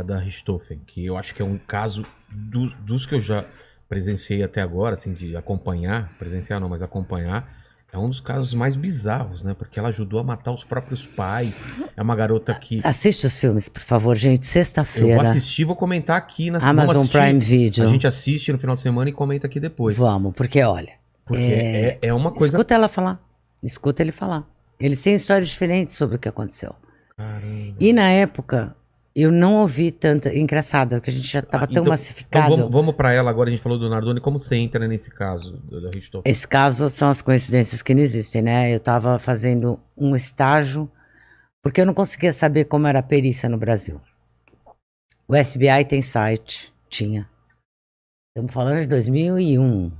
da Richthofen, que eu acho que é um caso dos que eu já presenciei até agora, assim, de acompanhar, presenciar não, mas acompanhar, é um dos casos mais bizarros, né? Porque ela ajudou a matar os próprios pais. É uma garota que... Assiste os filmes, por favor, gente. Eu vou Sexta-feira, assistir, vou comentar aqui. Vamos Amazon assistir. Prime Video. A gente assiste no final de semana e comenta aqui depois. Vamos, porque olha... Porque é uma coisa... Escuta ela falar. Escuta ele falar. Eles têm histórias diferentes sobre o que aconteceu. Caramba. E na época, eu não ouvi tanta... Engraçado, porque a gente já estava tão então, massificado. Então vamos para ela agora, a gente falou do Nardoni. Como você entra nesse caso da Richthofen? Esse caso são as coincidências que não existem, né? Eu estava fazendo um estágio, porque eu não conseguia saber como era a perícia no Brasil. O FBI tem site, tinha. Estamos falando de 2001.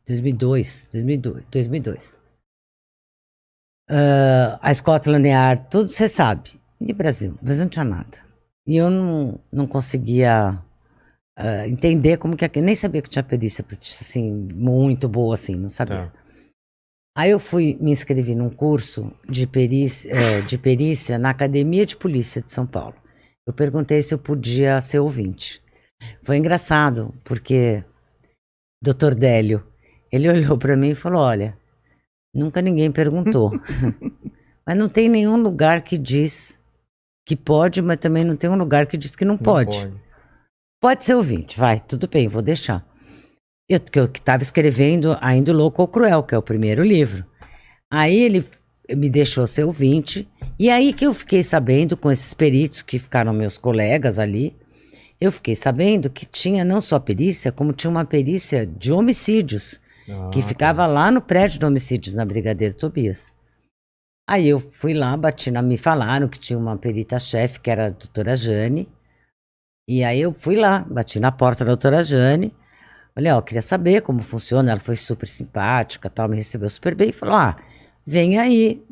2002. A Scotland Yard, tudo você sabe. E Brasil, mas não tinha nada. E eu não conseguia entender como que... Nem sabia que tinha perícia, assim, muito boa, assim, não sabia. Tá. Aí eu me inscrevi num curso de perícia na Academia de Polícia de São Paulo. Eu perguntei se eu podia ser ouvinte. Foi engraçado, porque Dr. Délio, ele olhou para mim e falou, olha, nunca ninguém perguntou. Mas não tem nenhum lugar que diz que pode, mas também não tem um lugar que diz que não pode. Pode ser ouvinte, vai, tudo bem, vou deixar. Eu estava escrevendo Ainda o Louco ou Cruel, que é o primeiro livro. Aí ele me deixou ser ouvinte, e aí que eu fiquei sabendo, com esses peritos que ficaram meus colegas ali, eu fiquei sabendo que tinha não só perícia, como tinha uma perícia de homicídios, que ficava lá no prédio de homicídios, na Brigadeiro Tobias. Aí eu fui lá, me falaram que tinha uma perita-chefe, que era a doutora Jane, e aí eu fui lá, bati na porta da doutora Jane, falei, ó, queria saber como funciona, ela foi super simpática, tal, me recebeu super bem, e falou, vem aí,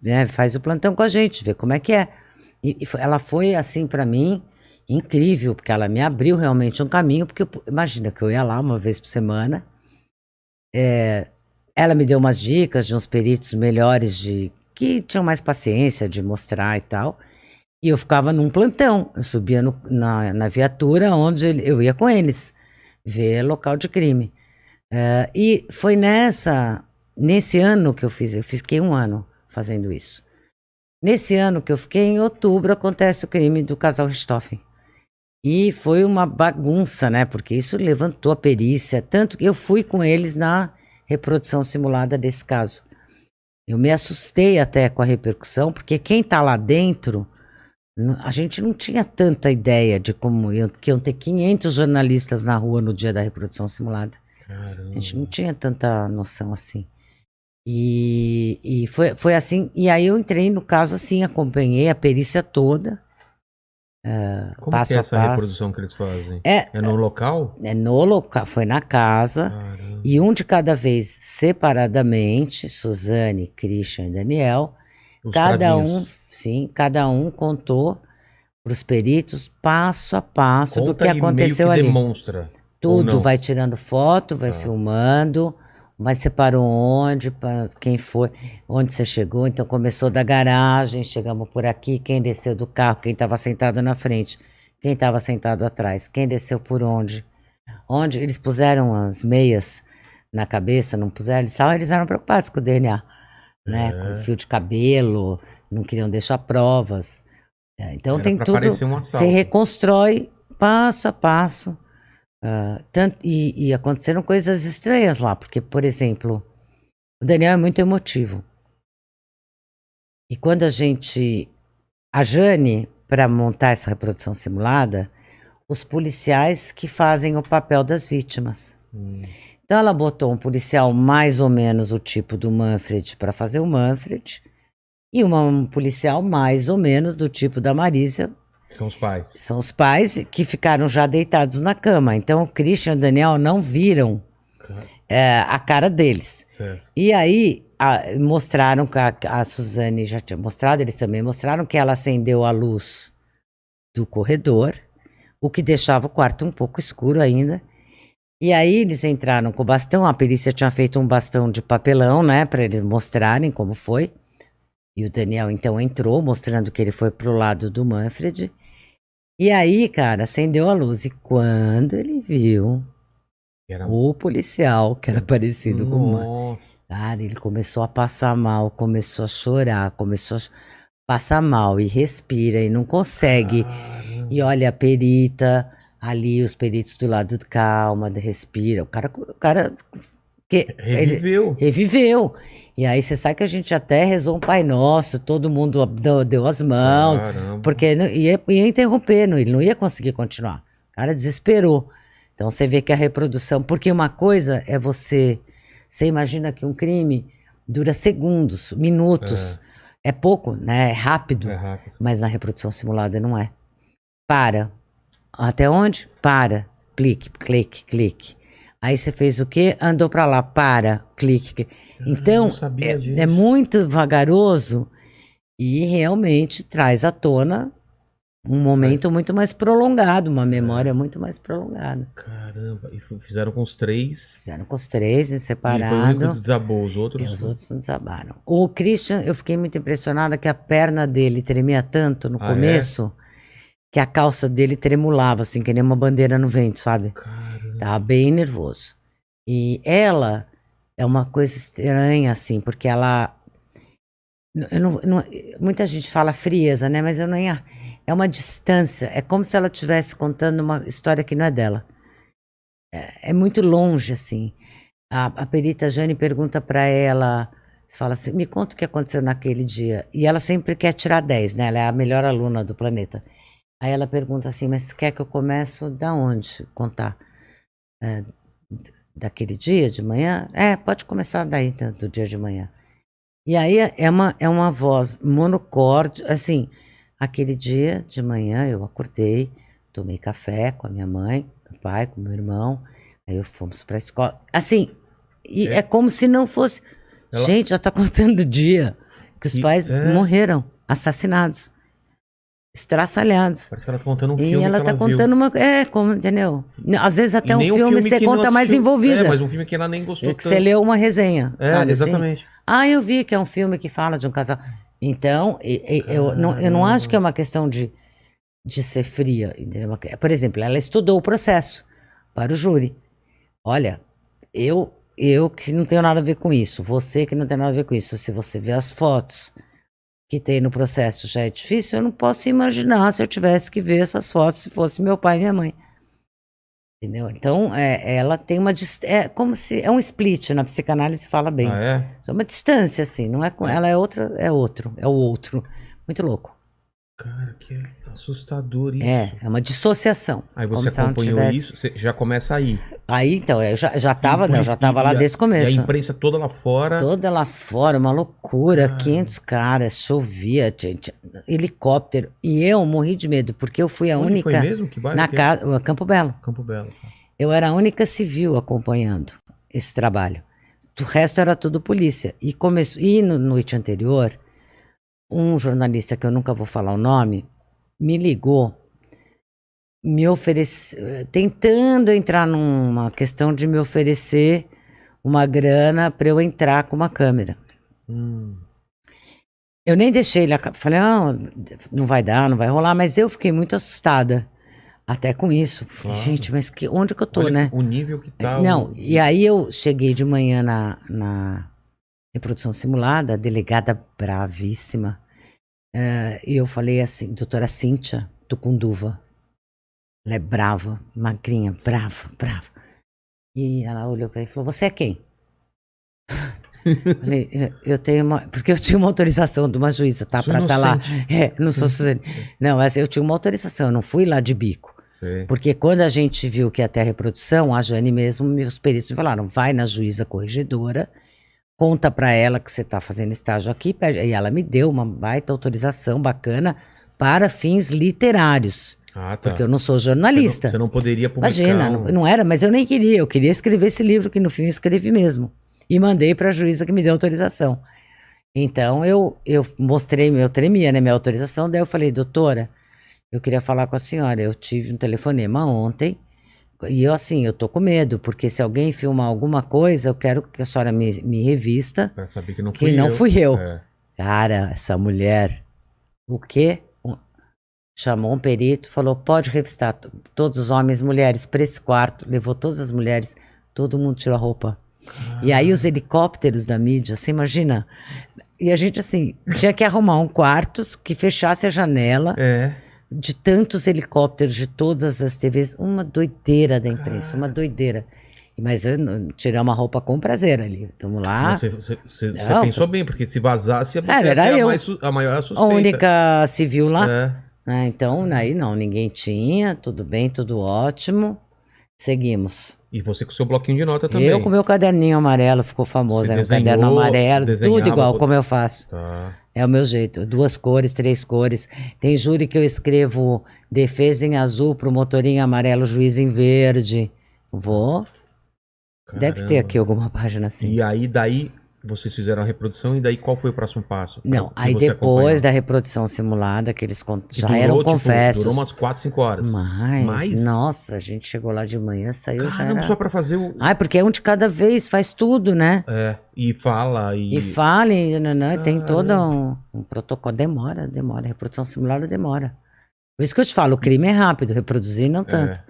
né, faz o plantão com a gente, vê como é que é. E ela foi, assim, pra mim, incrível, porque ela me abriu realmente um caminho, porque imagina que eu ia lá uma vez por semana, ela me deu umas dicas de uns peritos melhores, que tinham mais paciência de mostrar e tal, e eu ficava num plantão, eu subia na viatura onde eu ia com eles, ver local de crime. E foi nesse ano que eu fiquei 1 ano fazendo isso. Nesse ano que eu fiquei, em outubro, acontece o crime do casal Richthofen. E foi uma bagunça, né? Porque isso levantou a perícia, tanto que eu fui com eles na reprodução simulada desse caso. Eu me assustei até com a repercussão, porque quem tá lá dentro, a gente não tinha tanta ideia de que iam ter 500 jornalistas na rua no dia da reprodução simulada. Caramba. A gente não tinha tanta noção assim. E foi assim, e aí eu entrei no caso assim, acompanhei a perícia toda. Como passo que é a essa passo. reprodução que eles fazem? É no local? É no local, foi na casa. Caramba. E um de cada vez separadamente, Suzane, Christian e Daniel. Cada um contou para os peritos passo a passo do que aconteceu ali. Demonstra. Tudo, vai tirando foto, vai filmando, mas você parou onde, quem foi, onde você chegou. Então começou da garagem, chegamos por aqui, quem desceu do carro, quem estava sentado na frente, quem estava sentado atrás, quem desceu por onde. Onde eles puseram as meias na cabeça, não puseram, eles eram preocupados com o DNA, né? Com fio de cabelo, não queriam deixar provas. Então tem tudo, você reconstrói passo a passo. E aconteceram coisas estranhas lá, porque, por exemplo, o Daniel é muito emotivo. E quando a Jane, para montar essa reprodução simulada, os policiais que fazem o papel das vítimas. Então ela botou um policial mais ou menos o tipo do Manfred para fazer o Manfred, e um policial mais ou menos do tipo da Marísia. São os pais. São os pais que ficaram já deitados na cama. Então o Christian e o Daniel não viram a cara deles. Certo. E aí mostraram que a Suzane já tinha mostrado, eles também mostraram que ela acendeu a luz do corredor, o que deixava o quarto um pouco escuro ainda. E aí eles entraram com o bastão, a perícia tinha feito um bastão de papelão, né, para eles mostrarem como foi. E o Daniel, então, entrou, mostrando que ele foi pro lado do Manfred. E aí, cara, acendeu a luz. E quando ele viu o policial, que era parecido com o Manfred, cara, ele começou a passar mal, começou a chorar, começou a passar mal e respira e não consegue. Caramba. E olha a perita ali, os peritos do lado de calma, respira. O cara que Reviveu. Reviveu. E aí você sabe que a gente até rezou um Pai Nosso, todo mundo deu as mãos, Caramba. porque ia interromper, ele não ia conseguir continuar. O cara desesperou. Então você vê que a reprodução, porque uma coisa é você imagina que um crime dura segundos, minutos, é pouco, né? É rápido, mas na reprodução simulada não é. Para. Até onde? Para. Clique, clique, clique. Aí você fez o quê? Andou para lá, para, clique. Então, é muito vagaroso e realmente traz à tona um momento muito mais prolongado, uma memória muito mais prolongada. Caramba, e fizeram com os 3? Fizeram com os 3 em separado. E foi o único que desabou, os outros? Os outros não desabaram. O Christian, eu fiquei muito impressionada que a perna dele tremia tanto no começo, que a calça dele tremulava, assim, que nem uma bandeira no vento, sabe? Caramba. Tava bem nervoso. E ela é uma coisa estranha, assim, porque ela... muita gente fala frieza, né? Mas eu não ia... É uma distância. É como se ela estivesse contando uma história que não é dela. É muito longe, assim. A perita Jane pergunta para ela... Fala assim, me conta o que aconteceu naquele dia. E ela sempre quer tirar 10, né? Ela é a melhor aluna do planeta. Aí ela pergunta assim, mas quer que eu comece da onde contar? Daquele dia de manhã? Pode começar daí, do dia de manhã. E aí é uma voz monocorde, assim, aquele dia de manhã eu acordei, tomei café com a minha mãe, meu pai, com meu irmão, aí fomos pra escola. Assim, e é como se não fosse... Gente, já tá contando o dia que os pais morreram, assassinados. Estraçalhados. Parece que ela tá contando um filme. E ela tá contando uma. Como, entendeu? Às vezes até um filme você conta mais envolvida. Mas um filme que ela nem gostou tanto. Você leu uma resenha. Sabe, exatamente. Assim? Eu vi que é um filme que fala de um casal. Então, eu não acho que é uma questão de ser fria. Entendeu? Por exemplo, ela estudou o processo para o júri. Olha, eu que não tenho nada a ver com isso. Você que não tem nada a ver com isso. Se você vê as fotos que tem no processo já é difícil, eu não posso imaginar se eu tivesse que ver essas fotos se fosse meu pai e minha mãe. Entendeu? Então, ela tem uma... É como se... É um split, na psicanálise fala bem. É uma distância, assim. Não é com ela, é outra, é o outro. Muito louco. Cara, que assustador isso. É uma dissociação. Aí você acompanhou isso, você já começa aí. Aí, então, eu já tava lá desde o começo. E a imprensa toda lá fora. Toda lá fora, uma loucura. 500 caras, chovia, helicóptero. E eu morri de medo, porque eu fui a única... Foi mesmo? Que bairro? Na casa, Campo Belo. Campo Belo. Eu era a única civil acompanhando esse trabalho. O resto era tudo polícia. E na noite anterior... Um jornalista, que eu nunca vou falar o nome, me ligou, me ofereceu, tentando entrar numa questão de me oferecer uma grana para eu entrar com uma câmera. Eu nem deixei ele, falei, não vai dar, não vai rolar, mas eu fiquei muito assustada, até com isso. Falei, gente, mas onde que eu tô, né? O nível que tá... Não, e aí eu cheguei de manhã na reprodução simulada, a delegada bravíssima. E eu falei assim, doutora Cíntia Tucunduva. Ela é brava, magrinha, brava. E ela olhou pra mim e falou, você é quem? Falei, eu tenho porque eu tinha uma autorização de uma juíza, tá? Pra estar lá. Não sou Suzane. Não, eu tinha uma autorização, eu não fui lá de bico. Sei. Porque quando a gente viu que ia ter a reprodução, a Jane mesmo, meus peritos me falaram, vai na juíza corregedora, conta pra ela que você tá fazendo estágio aqui, e ela me deu uma baita autorização bacana para fins literários. Tá. Porque eu não sou jornalista. Você não poderia publicar. Imagina, não era, mas eu nem queria. Eu queria escrever esse livro, que no fim eu escrevi mesmo. E mandei pra juíza que me deu autorização. Então eu mostrei, eu tremia, né, minha autorização. Daí eu falei, doutora, eu queria falar com a senhora. Eu tive um telefonema ontem. E eu tô com medo, porque se alguém filmar alguma coisa, eu quero que a senhora me revista. Pra saber que não fui eu. Cara, essa mulher, o quê? Chamou um perito, falou, pode revistar todos os homens e mulheres para esse quarto. Levou todas as mulheres, todo mundo tirou a roupa. E aí os helicópteros da mídia, você imagina? E a gente, assim, tinha que arrumar um quarto que fechasse a janela de tantos helicópteros, de todas as TVs. Uma doideira da imprensa, uma doideira. Mas eu tiramos a roupa com prazer ali. Estamos lá. Você pensou bem, porque se vazasse, você era ia eu. a maior suspeita. A única civil lá. Então, aí não, ninguém tinha. Tudo bem, tudo ótimo. Seguimos. E você com o seu bloquinho de nota também. Eu com o meu caderninho amarelo, ficou famoso. Era um caderno amarelo, tudo igual, como eu faço. Tá. É o meu jeito. 2 cores, 3 cores. Tem júri que eu escrevo defesa em azul, promotoria em amarelo, juiz em verde. Vou. Caramba. Deve ter aqui alguma página assim. E aí, daí, vocês fizeram a reprodução e daí qual foi o próximo passo? Não, aí depois da reprodução simulada, que eles já eram confessos. Durou umas 4, 5 horas. Mas, nossa, a gente chegou lá de manhã, saiu já era... só pra fazer o... porque é um de cada vez, faz tudo, né? E fala e tem todo um protocolo. Demora. Reprodução simulada demora. Por isso que eu te falo, o crime é rápido, reproduzir não tanto.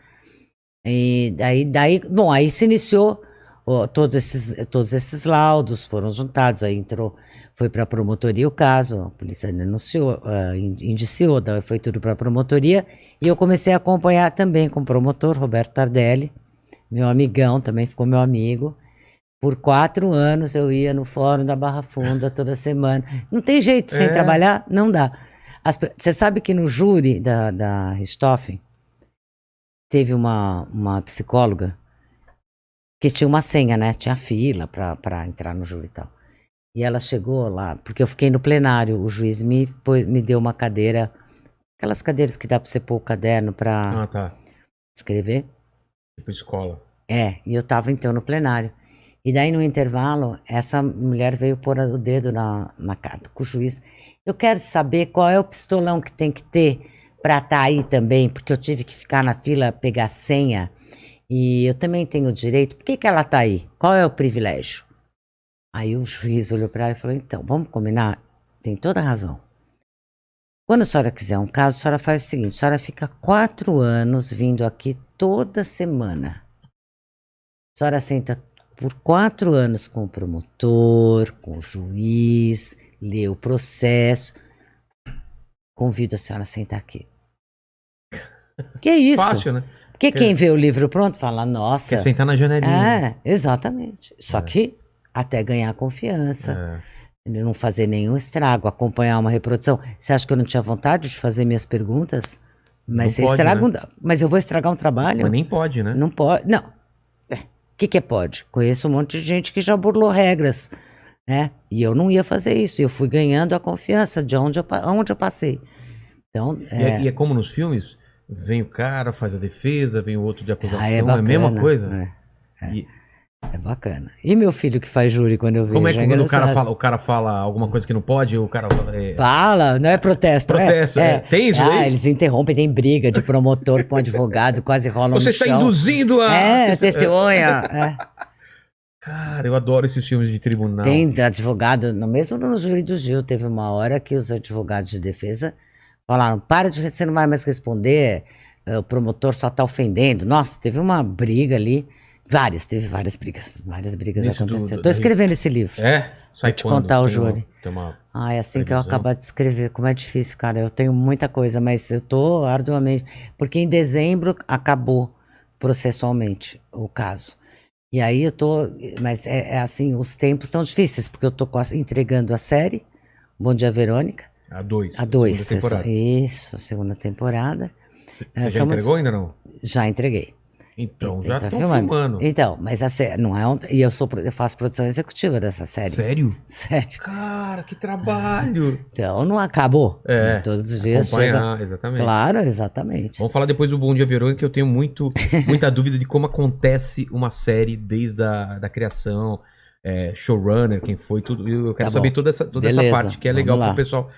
E daí, bom, aí se iniciou... Todos esses laudos foram juntados, aí foi para a promotoria o caso, a polícia denunciou, indiciou, daí foi tudo para a promotoria, e eu comecei a acompanhar também com o promotor, Roberto Tardelli, meu amigão, também ficou meu amigo. Por 4 anos eu ia no Fórum da Barra Funda toda semana. Não tem jeito, sem trabalhar, não dá. Você sabe que no júri da Richthofen, teve uma psicóloga, que tinha uma senha, né? Tinha fila pra entrar no júri e tal. E ela chegou lá, porque eu fiquei no plenário, o juiz me deu uma cadeira, aquelas cadeiras que dá pra você pôr o caderno pra escrever. Tipo escola. E eu tava então no plenário. E daí no intervalo, essa mulher veio pôr o dedo na cara com o juiz. Eu quero saber qual é o pistolão que tem que ter pra estar aí também, porque eu tive que ficar na fila, pegar senha. E eu também tenho direito. Por que ela tá aí? Qual é o privilégio? Aí o juiz olhou para ela e falou, então, vamos combinar? Tem toda a razão. Quando a senhora quiser um caso, a senhora faz o seguinte, a senhora fica 4 anos vindo aqui toda semana. A senhora senta por 4 anos com o promotor, com o juiz, lê o processo. Convido a senhora a sentar aqui. Que isso? Fácil, né? Porque quem vê o livro pronto fala, nossa... Quer sentar na janelinha. Exatamente. Só que até ganhar confiança, não fazer nenhum estrago, acompanhar uma reprodução. Você acha que eu não tinha vontade de fazer minhas perguntas? Mas você estraga né? Mas eu vou estragar um trabalho? Mas nem pode, né? Não pode. Não. O que pode? Conheço um monte de gente que já burlou regras, né? E eu não ia fazer isso. Eu fui ganhando a confiança de onde eu passei. Então, E é como nos filmes... Vem o cara, faz a defesa, vem o outro de acusação, é bacana, a mesma coisa? É bacana. E meu filho que faz júri quando eu vejo? Como é que quando o cara fala alguma coisa que não pode, o cara... Fala, não é protesto. Protesto, Tem isso aí? Eles interrompem, tem briga de promotor com advogado, quase rolam no chão. Você está induzindo a... testemunha. Cara, eu adoro esses filmes de tribunal. Tem advogado, mesmo no júri do Gil, teve uma hora que os advogados de defesa... Falaram, você não vai mais responder, o promotor só está ofendendo. Nossa, teve uma briga ali, teve várias brigas acontecendo. Estou escrevendo esse livro. Vou te contar o júri. É assim que eu acabar de escrever, como é difícil, cara. Eu tenho muita coisa, mas eu tô arduamente, porque em dezembro acabou processualmente o caso. E aí mas assim, os tempos estão difíceis, porque eu tô entregando a série, Bom Dia Verônica. A 2. Isso, a segunda temporada. Você já entregou ainda não? Já entreguei. Então, já estão filmando. Então, mas a série não é e eu faço produção executiva dessa série. Sério? Sério. Cara, que trabalho! Então, não acabou. Todos os dias chega... exatamente. Claro, exatamente. Vamos falar depois do Bom Dia Verônica, que eu tenho muita dúvida de como acontece uma série desde a criação... showrunner, quem foi, tudo. Eu quero saber toda essa parte, que é legal para o pessoal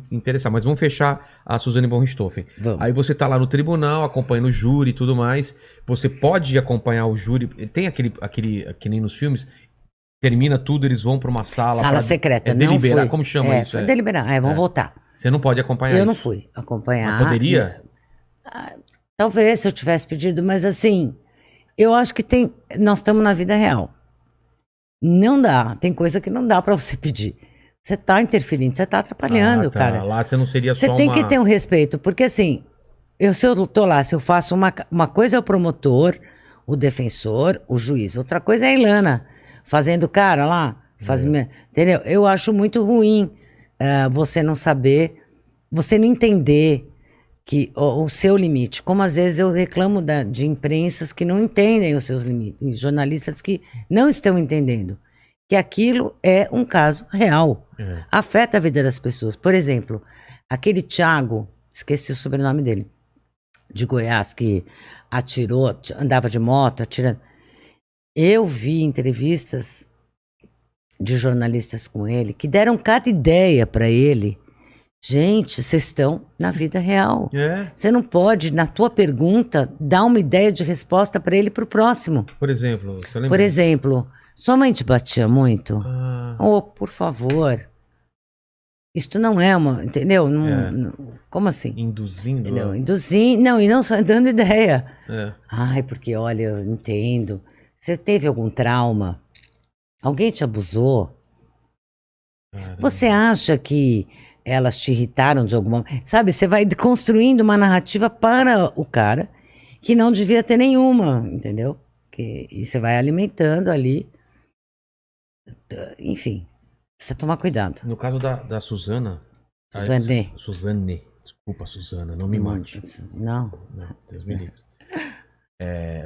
interessar. Mas vamos fechar a Suzane von Richthofen. Aí você tá lá no tribunal, acompanhando o júri e tudo mais. Você pode acompanhar o júri. Tem aquele que nem nos filmes, termina tudo, eles vão pra uma sala. Sala secreta, não deliberar, fui. como chama isso? Foi deliberar, vamos voltar. Você não pode acompanhar Eu isso. não fui acompanhar. Mas poderia? Talvez, se eu tivesse pedido, mas assim, eu acho que nós estamos na vida real. Não dá, tem coisa que não dá pra você pedir. Você tá interferindo, você tá atrapalhando, cara. Lá você não seria Você só tem que ter um respeito, porque assim, se eu tô lá, se eu faço uma coisa é o promotor, o defensor, o juiz. Outra coisa é a Ilana, fazendo o cara lá, entendeu? Eu acho muito ruim você não saber, você não entender que o seu limite. Como às vezes eu reclamo de imprensas que não entendem os seus limites, jornalistas que não estão entendendo que aquilo é um caso real. Afeta a vida das pessoas. Por exemplo, aquele Thiago, esqueci o sobrenome dele, de Goiás, que atirou, andava de moto, atirando. Eu vi entrevistas de jornalistas com ele que deram cada ideia para ele. Gente, vocês estão na vida real. Você não pode, na tua pergunta, dar uma ideia de resposta para ele para o próximo. Por exemplo, você lembra? Por exemplo, sua mãe te batia muito? Oh, por favor. Isto não é uma, entendeu? Como assim? Induzindo. Entendeu? Induzindo, não, e não só dando ideia. Ai, porque olha, eu entendo. Você teve algum trauma? Alguém te abusou? Caramba. Você acha que elas te irritaram de alguma... Sabe, você vai construindo uma narrativa para o cara que não devia ter nenhuma, entendeu? E você vai alimentando ali. Enfim, precisa tomar cuidado. No caso da Suzana... Suzane. Desculpa, Suzana, não me mate. Não. Deus me livre.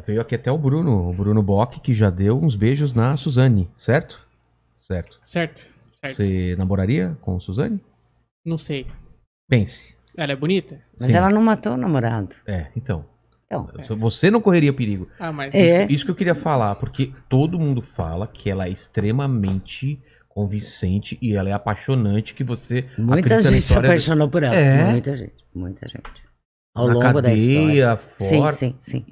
Veio aqui até o Bruno Bock, que já deu uns beijos na Suzane, certo? Certo. Você namoraria com Suzane? Não sei. Pense. Ela é bonita? Mas ela não matou o namorado. Então. Você não correria perigo. Mas... Isso que eu queria falar, porque todo mundo fala que ela é extremamente convincente e ela é apaixonante, que você... Muita gente se apaixonou por ela. Muita gente. Ao longo da história. Fora. Sim.